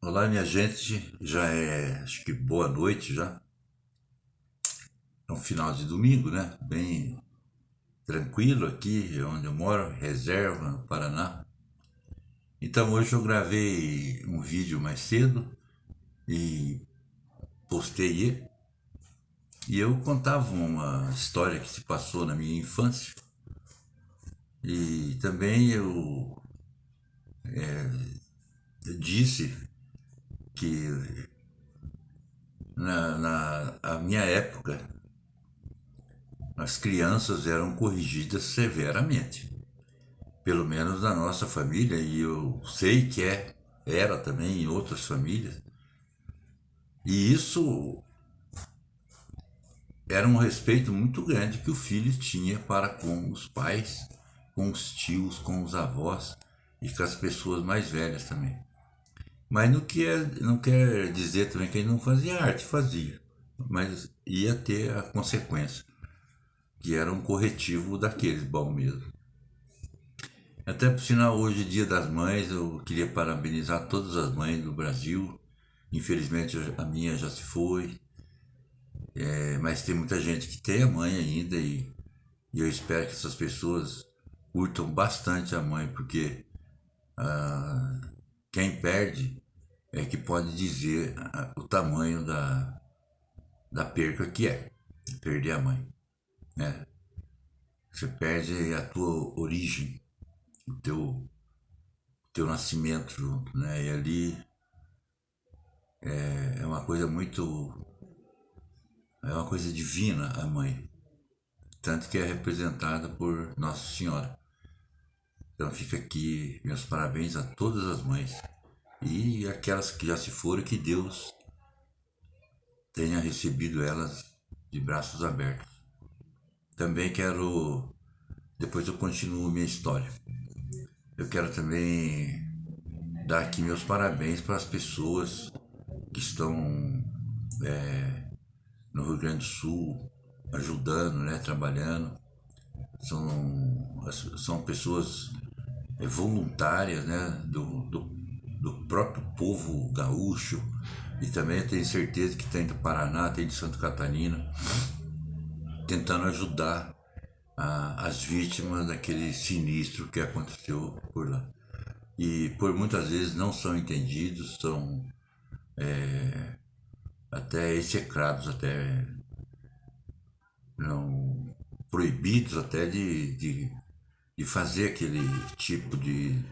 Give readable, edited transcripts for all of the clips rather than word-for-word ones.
Olá, minha gente. Já é, acho que boa noite já. É um final de domingo, né? Bem tranquilo aqui onde eu moro, reserva, no Paraná. Então hoje eu gravei um vídeo mais cedo e postei ele. E eu contava uma história que se passou na minha infância. E também eu disse que na a minha época as crianças eram corrigidas severamente. Pelo menos na nossa família, e eu sei que era também em outras famílias. E isso era um respeito muito grande que o filho tinha para com os pais, com os tios, com os avós e com as pessoas mais velhas também. Mas não quer dizer também que ele não fazia arte, fazia. Mas ia ter a consequência, que era um corretivo daqueles bom mesmo. Até por sinal, hoje, Dia das Mães, eu queria parabenizar todas as mães do Brasil. Infelizmente, a minha já se foi, mas tem muita gente que tem a mãe ainda e eu espero que essas pessoas curtam bastante a mãe, porque quem perde é que pode dizer o tamanho da perca que é perder a mãe, né? Você perde a tua origem, o teu nascimento junto, né? E ali é uma coisa muito é uma coisa divina a mãe, tanto que é representada por Nossa Senhora. Então fica aqui meus parabéns a todas as mães e aquelas que já se foram, que Deus tenha recebido elas de braços abertos. Também quero, depois eu continuo minha história. Eu quero também dar aqui meus parabéns para as pessoas que estão no Rio Grande do Sul ajudando, né, trabalhando. São pessoas voluntárias, né, do próprio povo gaúcho, e também eu tenho certeza que tem do Paraná, tem de Santa Catarina, tentando ajudar as vítimas daquele sinistro que aconteceu por lá. E por muitas vezes não são entendidos, são até execrados, até não proibidos até de fazer aquele tipo de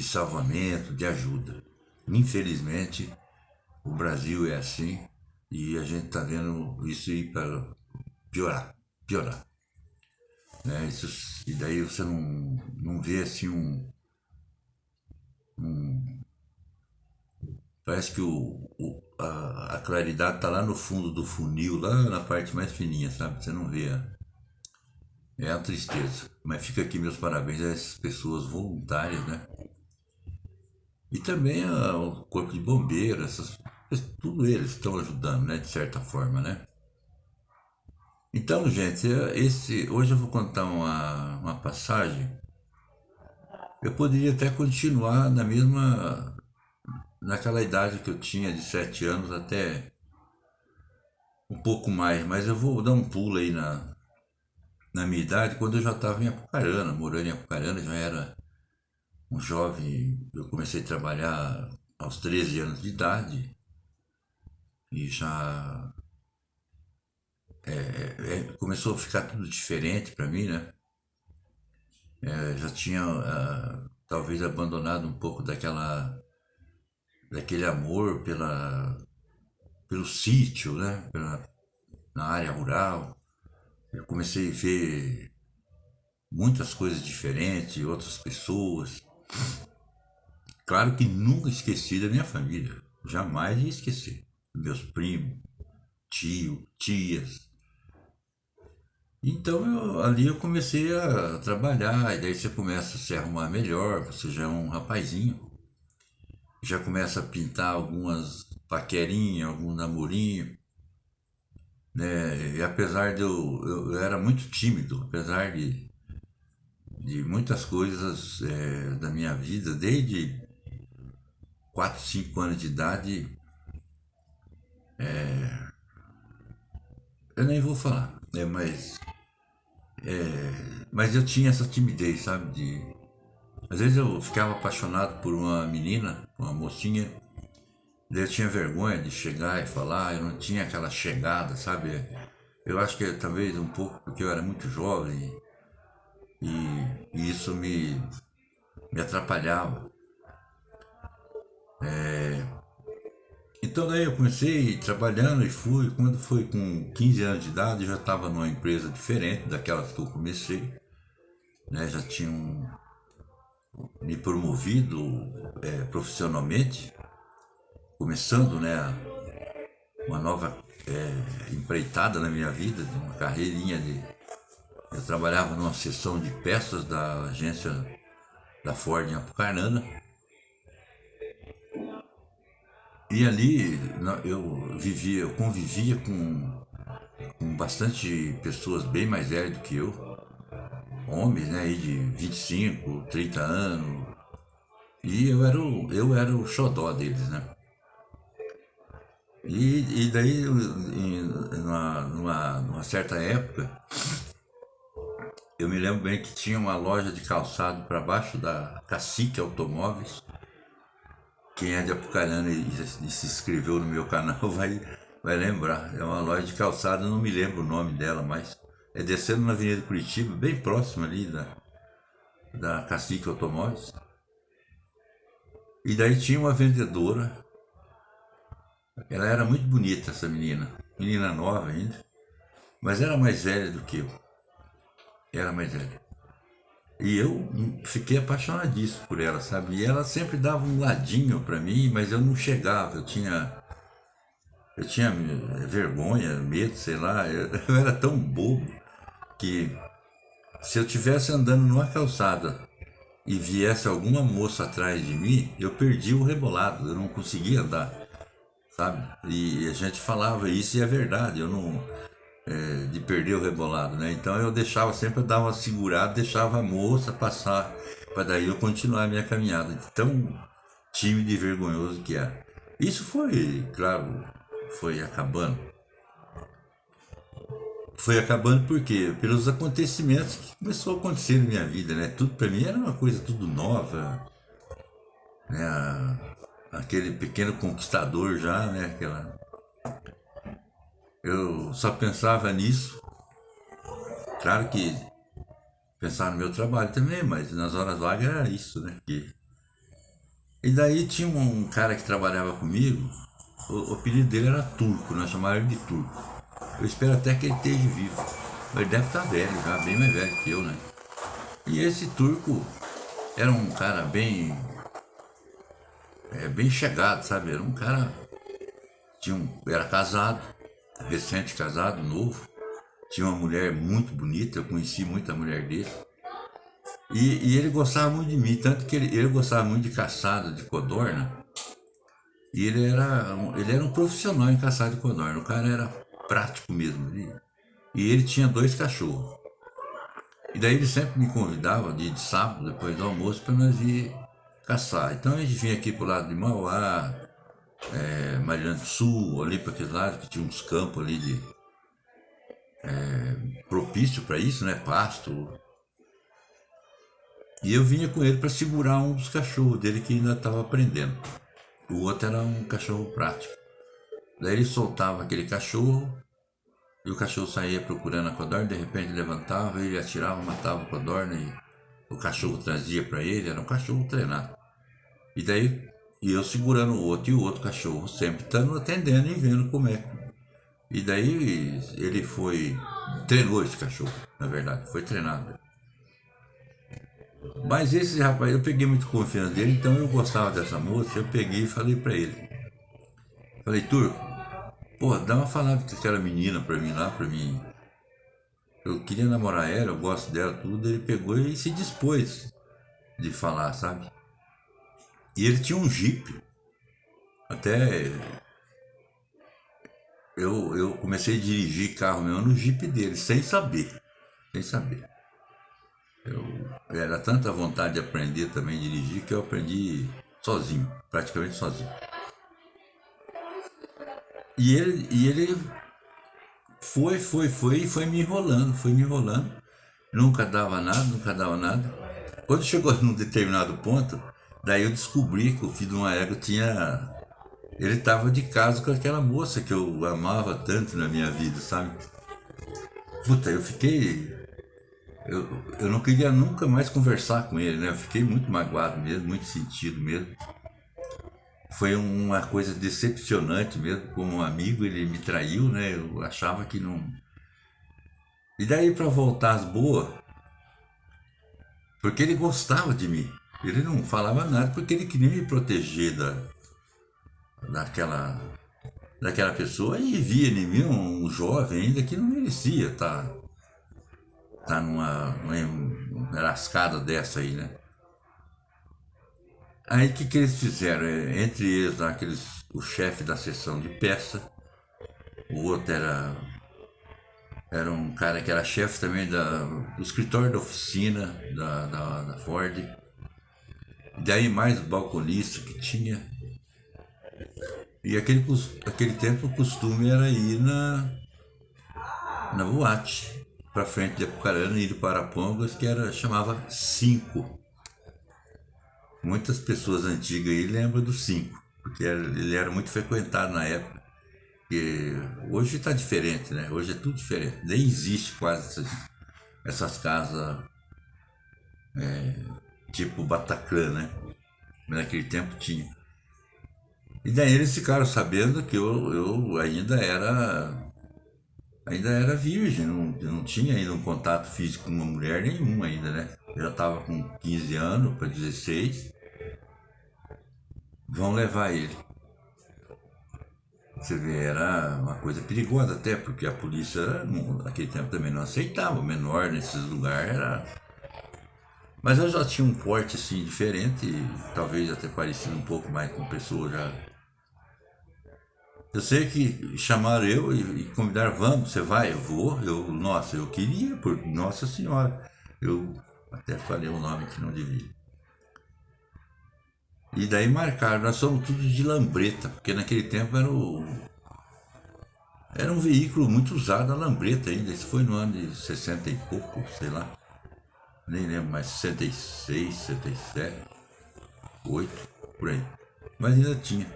salvamento, de ajuda. Infelizmente, o Brasil é assim e a gente está vendo isso ir para piorar, piorar. Né? E daí você não vê assim Parece que a claridade está lá no fundo do funil, lá na parte mais fininha, sabe? Você não vê. É a tristeza. Mas fica aqui meus parabéns a essas pessoas voluntárias, né? E também o corpo de bombeiros, tudo eles estão ajudando, né? De certa forma, né? Então, gente, hoje eu vou contar uma passagem. Eu poderia até continuar naquela idade que eu tinha, de 7 anos até um pouco mais, mas eu vou dar um pulo aí na minha idade, quando eu já estava em Apucarana, morando em Apucarana, já era um jovem. Eu comecei a trabalhar aos 13 anos de idade e já começou a ficar tudo diferente para mim, né? Já tinha talvez abandonado um pouco daquele amor pelo sítio, né? Na área rural. Eu comecei a ver muitas coisas diferentes, outras pessoas. Claro que nunca esqueci da minha família, jamais ia esquecer. Meus primos, tio, tias. Então ali eu comecei a trabalhar, e daí você começa a se arrumar melhor, você já é um rapazinho, já começa a pintar algumas paquerinhas, algum namorinho, né? E apesar eu era muito tímido, apesar de muitas coisas da minha vida, desde 4, 5 anos de idade, eu nem vou falar, né? Mas eu tinha essa timidez, sabe? Às vezes eu ficava apaixonado por uma menina, uma mocinha, daí eu tinha vergonha de chegar e falar, eu não tinha aquela chegada, sabe? Eu acho que talvez um pouco porque eu era muito jovem e isso me atrapalhava. Então daí eu comecei trabalhando e fui, quando foi com 15 anos de idade, eu já estava numa empresa diferente daquelas que eu comecei, né? Já tinham me promovido profissionalmente, começando, né, uma nova empreitada na minha vida, uma carreirinha de. Eu trabalhava numa seção de peças da agência da Ford em Apucarana. E ali eu convivia com bastante pessoas bem mais velhas do que eu, homens, né, aí de 25, 30 anos. E eu era o xodó deles, né? E daí, numa certa época, eu me lembro bem que tinha uma loja de calçado para baixo da Cacique Automóveis. Quem é de Apucarana e se inscreveu no meu canal vai lembrar. É uma loja de calçado, eu não me lembro o nome dela, mas é descendo na Avenida Curitiba, bem próximo ali da Cacique Automóveis. E daí tinha uma vendedora, ela era muito bonita, essa menina nova ainda, mas era mais velha do que eu, era mais velha. E eu fiquei apaixonadíssimo por ela, sabe? E ela sempre dava um ladinho pra mim, mas eu não chegava, eu tinha vergonha, medo, sei lá, eu era tão bobo que se eu estivesse andando numa calçada e viesse alguma moça atrás de mim, eu perdi o rebolado, eu não conseguia andar, sabe? E a gente falava isso e é verdade, eu não. De perder o rebolado, né? Então eu deixava sempre, eu dava uma segurada, deixava a moça passar, para daí eu continuar a minha caminhada, de tão tímido e vergonhoso que era. Isso foi, claro, foi acabando. Foi acabando porque pelos acontecimentos que começou a acontecer na minha vida, né? Tudo para mim era uma coisa tudo nova, né? Aquele pequeno conquistador já, né? Eu só pensava nisso. Claro que pensava no meu trabalho também, mas nas horas vagas era isso, né? E daí tinha um cara que trabalhava comigo, o apelido dele era Turco, nós chamávamos ele de Turco. Eu espero até que ele esteja vivo. Mas ele deve estar velho já, bem mais velho que eu, né? E esse Turco era um cara bem chegado, sabe? Era um cara, era casado, recente casado, novo. Tinha uma mulher muito bonita, eu conheci muito a mulher dele. E ele gostava muito de mim, tanto que ele gostava muito de caçada de codorna. E ele era um profissional em caçada de codorna. O cara era prático mesmo. E ele tinha 2 cachorros. E daí ele sempre me convidava dia de sábado, depois do almoço, para nós ir caçar. Então a gente vinha aqui pro lado de Mauá, Mariana do Sul, ali para aquele lado, que tinha uns campos ali propício para isso, né? Pasto. E eu vinha com ele para segurar um dos cachorros dele que ainda estava aprendendo. O outro era um cachorro prático. Daí ele soltava aquele cachorro e o cachorro saía procurando a codorna, de repente levantava, ele atirava, matava a codorna e o cachorro trazia para ele, era um cachorro treinado. E daí e eu segurando o outro e o outro cachorro sempre estando atendendo e vendo como é. E daí ele treinou esse cachorro, na verdade, foi treinado. Mas esse rapaz, eu peguei muito confiança dele, então eu gostava dessa moça, eu peguei e falei pra ele. Falei, Turco, pô, dá uma falada com aquela menina pra mim lá, pra mim. Eu queria namorar ela, eu gosto dela, tudo. Ele pegou e se dispôs de falar, sabe? E ele tinha um Jeep. Até eu comecei a dirigir carro meu no Jeep dele, sem saber. Sem saber. Eu era tanta vontade de aprender também a dirigir que eu aprendi. sozinho, praticamente sozinho. E ele foi foi me enrolando. Nunca dava nada, nunca dava nada. Quando chegou num determinado ponto, daí eu descobri que o filho de uma égua tinha. Ele estava de caso com aquela moça que eu amava tanto na minha vida, sabe? Puta, eu fiquei. Eu não queria nunca mais conversar com ele, né? Eu fiquei muito magoado mesmo, muito sentido mesmo. Foi uma coisa decepcionante mesmo, como um amigo, ele me traiu, né? Eu achava que não. E daí para voltar às boas, porque ele gostava de mim. Ele não falava nada porque ele queria me proteger daquela, daquela pessoa e via em mim um jovem ainda que não merecia tá numa rascada dessa aí, né? Aí o que eles fizeram? Entre eles lá, o chefe da seção de peça, o outro era um cara que era chefe também do escritório da oficina da Ford. E daí mais o balconista que tinha. E aquele tempo o costume era ir na boate, pra frente de Apucarana e de Parapongas, que chamava Cinco. Muitas pessoas antigas aí lembram do Cinco, porque ele era muito frequentado na época. E hoje está diferente, né? Hoje é tudo diferente. Nem existe quase essas casas tipo Bataclan, né? Mas naquele tempo tinha. E daí eles ficaram sabendo que eu ainda era virgem, não tinha ainda um contato físico com uma mulher nenhuma ainda, né? Eu já estava com 15 anos para 16. Vão levar ele. Você vê, era uma coisa perigosa até, porque a polícia naquele tempo também não aceitava o menor nesses lugares. Mas eu já tinha um porte assim diferente, talvez até parecido um pouco mais com pessoas já. Eu sei que chamaram eu e convidaram, vamos, você vai? Eu vou, nossa, eu queria, por Nossa Senhora. Eu até falei um nome que não devia. E daí marcaram, nós somos tudo de lambreta, porque naquele tempo era um veículo muito usado a lambreta ainda. Isso foi no ano de 60 e pouco, sei lá. Nem lembro mais, 66, 67, 8, por aí. Mas ainda tinha.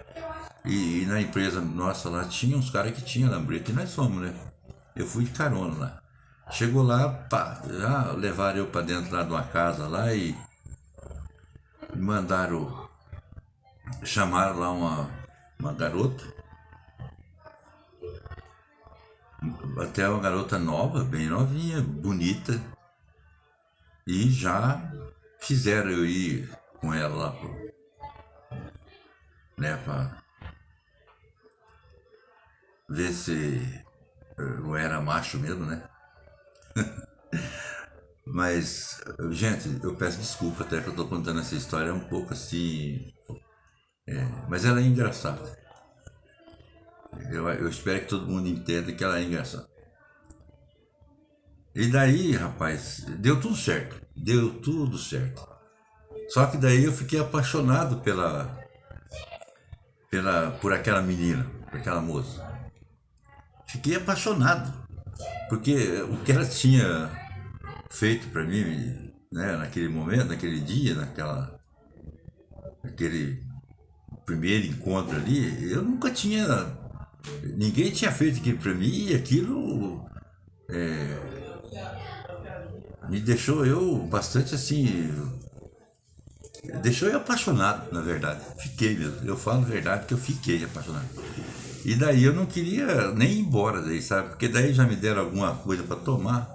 E na empresa nossa lá tinha uns caras que tinham lambreta e nós fomos, né? Eu fui de carona lá. Chegou lá, pá, já levaram eu pra dentro lá de uma casa lá e mandaram, chamaram lá uma garota, até uma garota nova, bem novinha, bonita, e já fizeram eu ir com ela lá, né, pra ver se eu era macho mesmo, né? Mas, gente, eu peço desculpa até que eu tô contando essa história um pouco assim, mas ela é engraçada. Eu espero que todo mundo entenda que ela é engraçada. E daí, rapaz, deu tudo certo. Deu tudo certo. Só que daí eu fiquei apaixonado por aquela menina, por aquela moça. Fiquei apaixonado. Porque o que ela tinha feito para mim, né, naquele momento, naquele dia, naquele primeiro encontro ali, eu nunca tinha. Ninguém tinha feito aquilo para mim e aquilo me deixou eu bastante assim. Deixou eu apaixonado, na verdade. Fiquei mesmo. Eu falo a verdade que eu fiquei apaixonado. E daí eu não queria nem ir embora daí, sabe? Porque daí já me deram alguma coisa para tomar.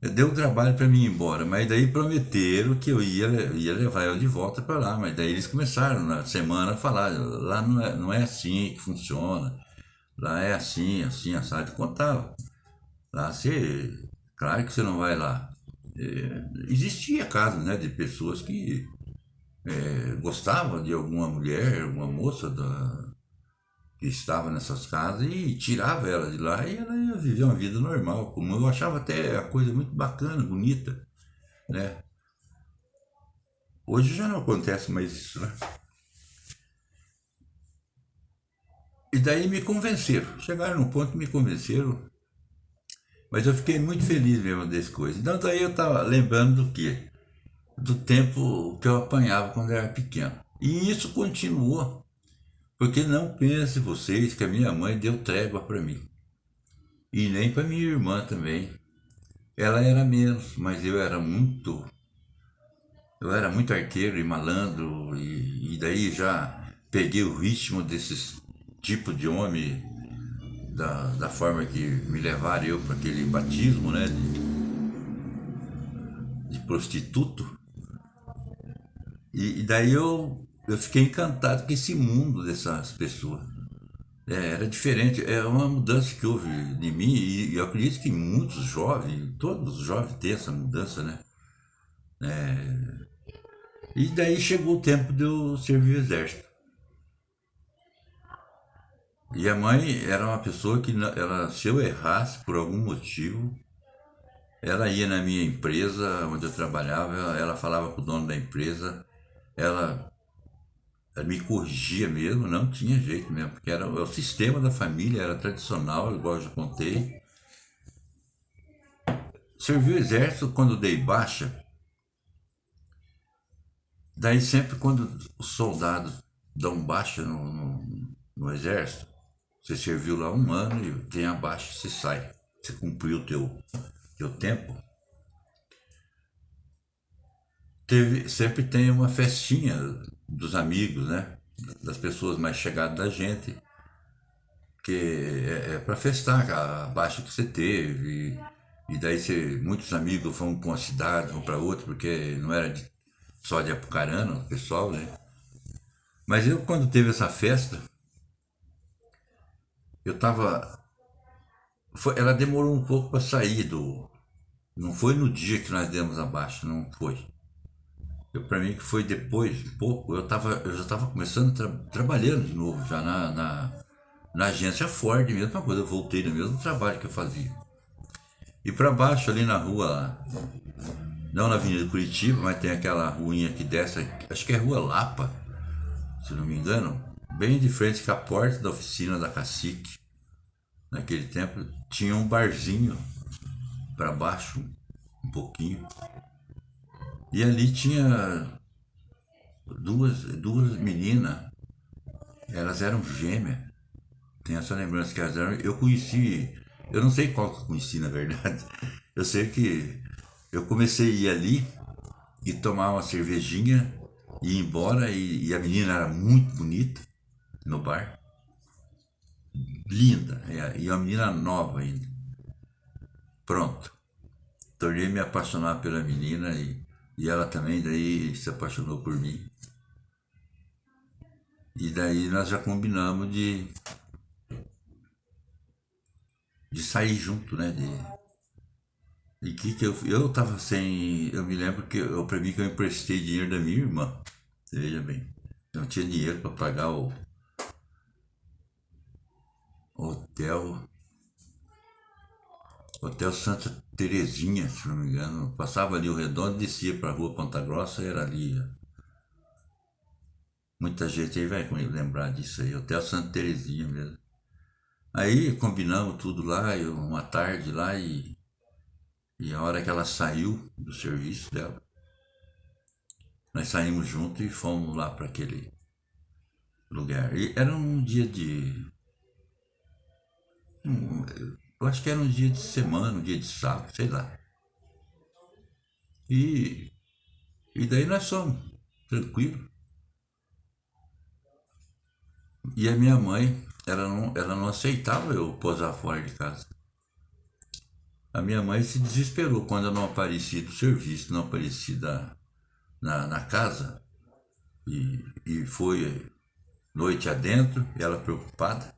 Deu trabalho para mim ir embora, mas daí prometeram que eu ia levar ela de volta para lá. Mas daí eles começaram na semana a falar: lá não é assim que funciona, lá é assim, assim, assado. Contava. Lá você. Claro que você não vai lá. Existia casos, né, de pessoas que gostavam de alguma mulher, alguma moça que estava nessas casas e tirava ela de lá e ela ia viver uma vida normal, como eu achava até a coisa muito bacana, bonita, né? Hoje já não acontece mais isso, né? E daí me convenceram. Chegaram num ponto que me convenceram. Mas eu fiquei muito feliz mesmo desse coisa. Então daí eu estava lembrando do quê? Do tempo que eu apanhava quando eu era pequeno. E isso continuou. Porque não pense vocês que a minha mãe deu trégua para mim. E nem para minha irmã também. Ela era menos, mas eu era muito arteiro e malandro, e daí já peguei o ritmo desses tipo de homem, da forma que me levaram eu para aquele batismo, né, de prostituto. E daí eu fiquei encantado com esse mundo dessas pessoas. Era diferente, é uma mudança que houve em mim, e eu acredito que muitos jovens, todos os jovens têm essa mudança, né? E daí chegou o tempo de eu servir o exército. E a mãe era uma pessoa que, ela, se eu errasse por algum motivo, ela ia na minha empresa onde eu trabalhava, ela falava com o dono da empresa, ela, ela me corrigia mesmo, não tinha jeito mesmo, porque era o sistema da família, era tradicional, igual eu já contei. Servi o exército quando dei baixa, daí sempre quando os soldados dão baixa no exército, você serviu lá um ano e tem a baixa, você sai. Você cumpriu o teu tempo. Sempre tem uma festinha dos amigos, né? Das pessoas mais chegadas da gente, que é para festar a baixa que você teve. E daí muitos amigos vão para uma cidade, vão para outra, porque não era só de Apucarana, o pessoal, né? Mas eu, quando teve essa festa, eu tava. Ela demorou um pouco para sair do. Não foi no dia que nós demos a baixa, não foi. Para mim que foi depois, um pouco, eu já estava começando trabalhando de novo, já na agência Ford, mesma coisa, eu voltei no mesmo trabalho que eu fazia. E para baixo, ali na rua, não na Avenida Curitiba, mas tem aquela ruinha que desce, acho que é Rua Lapa, se não me engano, bem de frente com a porta da oficina da Cacique. Naquele tempo tinha um barzinho para baixo, um pouquinho. E ali tinha duas meninas, elas eram gêmeas. Tenho essa lembrança que elas eram. Eu conheci. Eu não sei qual que eu conheci, na verdade. Eu sei que eu comecei a ir ali e tomar uma cervejinha e ir embora. E a menina era muito bonita no bar. Linda. E a menina nova ainda. Pronto. Tornei me apaixonar pela menina e ela também daí se apaixonou por mim. E daí nós já combinamos de sair junto, né? E que eu tava sem. Eu me lembro que pra mim que eu emprestei dinheiro da minha irmã. Veja bem. Eu não tinha dinheiro para pagar o hotel. Hotel Santa Terezinha, se não me engano. Eu passava ali o Redondo, descia pra rua Ponta Grossa e era ali. Muita gente aí vai lembrar disso aí. Hotel Santa Terezinha mesmo. Aí combinamos tudo lá, uma tarde lá e a hora que ela saiu do serviço dela, nós saímos juntos e fomos lá para aquele lugar. E era um dia de. Eu acho que era um dia de semana, um dia de sábado, sei lá. E, e daí nós fomos, tranquilo. E a minha mãe, ela não aceitava eu posar fora de casa. A minha mãe se desesperou quando eu não apareci do serviço, não apareci na casa. E foi noite adentro, ela preocupada.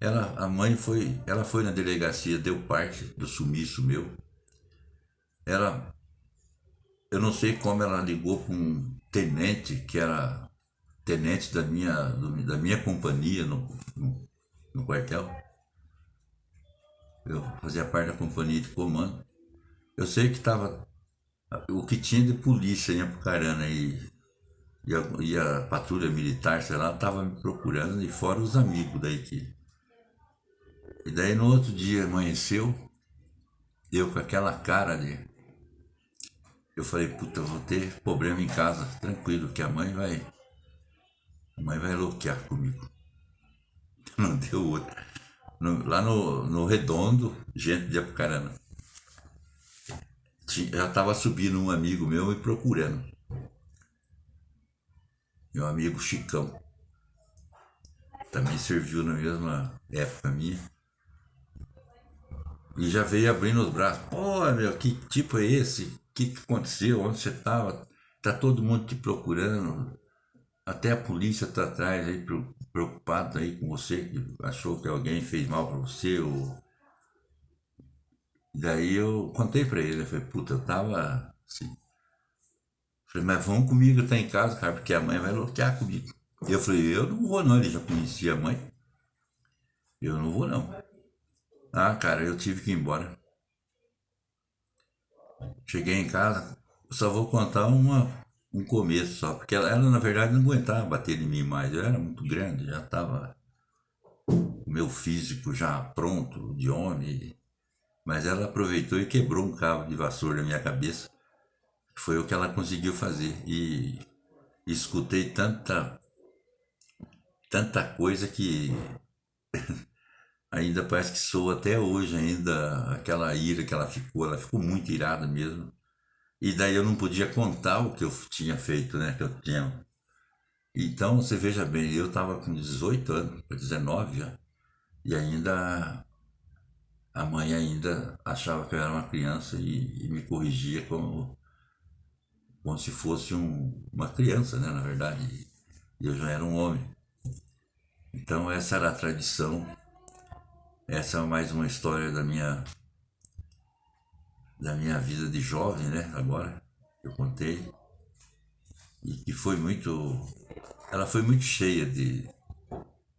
Ela foi na delegacia, deu parte do sumiço meu. Ela, eu não sei como ela ligou para um tenente que era tenente da minha companhia no quartel. Eu fazia parte da companhia de comando. Eu sei que estava o que tinha de polícia em Apucarana e a patrulha militar, sei lá, tava me procurando, e fora os amigos daí que. E daí no outro dia amanheceu, eu com aquela cara de. Eu falei, puta, eu vou ter problema em casa, tranquilo, que a mãe vai loquear comigo. Não deu outra. Lá no Redondo, gente de Apucarana. Já tava subindo um amigo meu me procurando. Meu amigo Chicão. Também serviu na mesma época minha. E já veio abrindo os braços. Pô, meu, que tipo é esse? O que aconteceu? Onde você tava? Tá todo mundo te procurando. Até a polícia tá atrás aí, preocupado aí com você, que achou que alguém fez mal pra você. Daí eu contei pra ele, eu falei, puta, eu tava assim. Falei, mas vão comigo, tá em casa, cara, porque a mãe vai lotear comigo. E eu falei, eu não vou não, ele já conhecia a mãe. Eu não vou não. Ah, cara, eu tive que ir embora. Cheguei em casa, só vou contar um começo só, porque ela na verdade não aguentava bater em mim mais. Eu era muito grande, já estava o meu físico já pronto de homem. Mas ela aproveitou e quebrou um cabo de vassoura na minha cabeça. Foi o que ela conseguiu fazer. E escutei tanta coisa que ainda parece que soa até hoje ainda aquela ira que ela ficou muito irada mesmo. E daí eu não podia contar o que eu tinha feito, né? Que eu tinha. Então você veja bem, eu estava com 18 anos, 19 já, e ainda a mãe ainda achava que eu era uma criança e me corrigia como se fosse uma criança, né? Na verdade, e eu já era um homem. Então essa era a tradição, essa é mais uma história da minha vida de jovem, né? Agora eu contei e que foi muito, ela foi muito cheia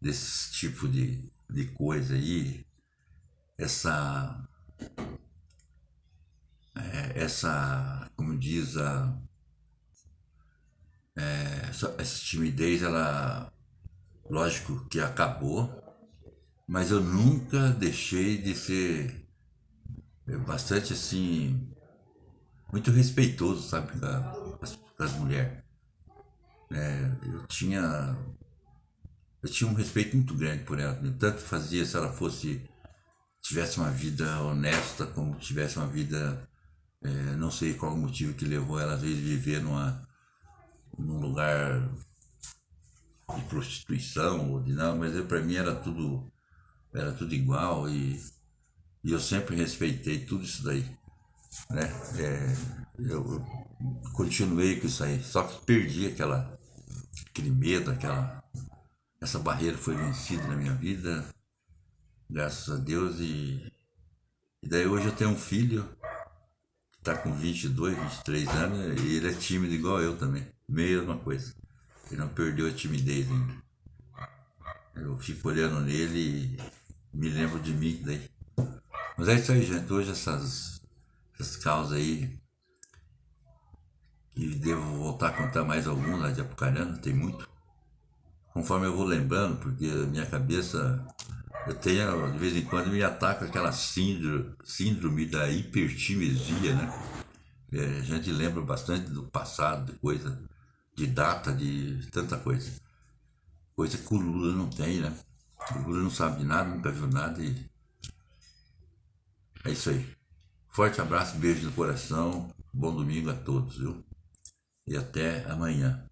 desse tipo de coisa aí, essa como diz essa timidez, ela, lógico que acabou, mas eu nunca deixei de ser bastante assim, muito respeitoso, sabe, com as mulheres. Eu tinha um respeito muito grande por ela, tanto fazia se ela tivesse uma vida honesta, como tivesse uma vida, não sei qual o motivo que levou ela às vezes a viver num lugar de prostituição ou de não, mas para mim era tudo igual e eu sempre respeitei tudo isso daí, né? Eu continuei com isso aí, só que perdi aquele medo, essa barreira foi vencida na minha vida, graças a Deus, e daí hoje eu tenho um filho que está com 22, 23 anos e ele é tímido igual eu também, mesma coisa, ele não perdeu a timidez ainda. Eu fico olhando nele e me lembro de mim daí. Mas é isso aí, gente. Hoje essas causas aí, e devo voltar a contar mais alguns lá de Apucarana, tem muito. Conforme eu vou lembrando, porque a minha cabeça, eu tenho, de vez em quando me ataca aquela síndrome da hipertimesia, né? A gente lembra bastante do passado, de coisa, de data, de tanta coisa. Coisa que o Lula não tem, né? O Lula não sabe de nada, nunca viu nada e é isso aí. Forte abraço, beijo no coração, bom domingo a todos, viu? E até amanhã.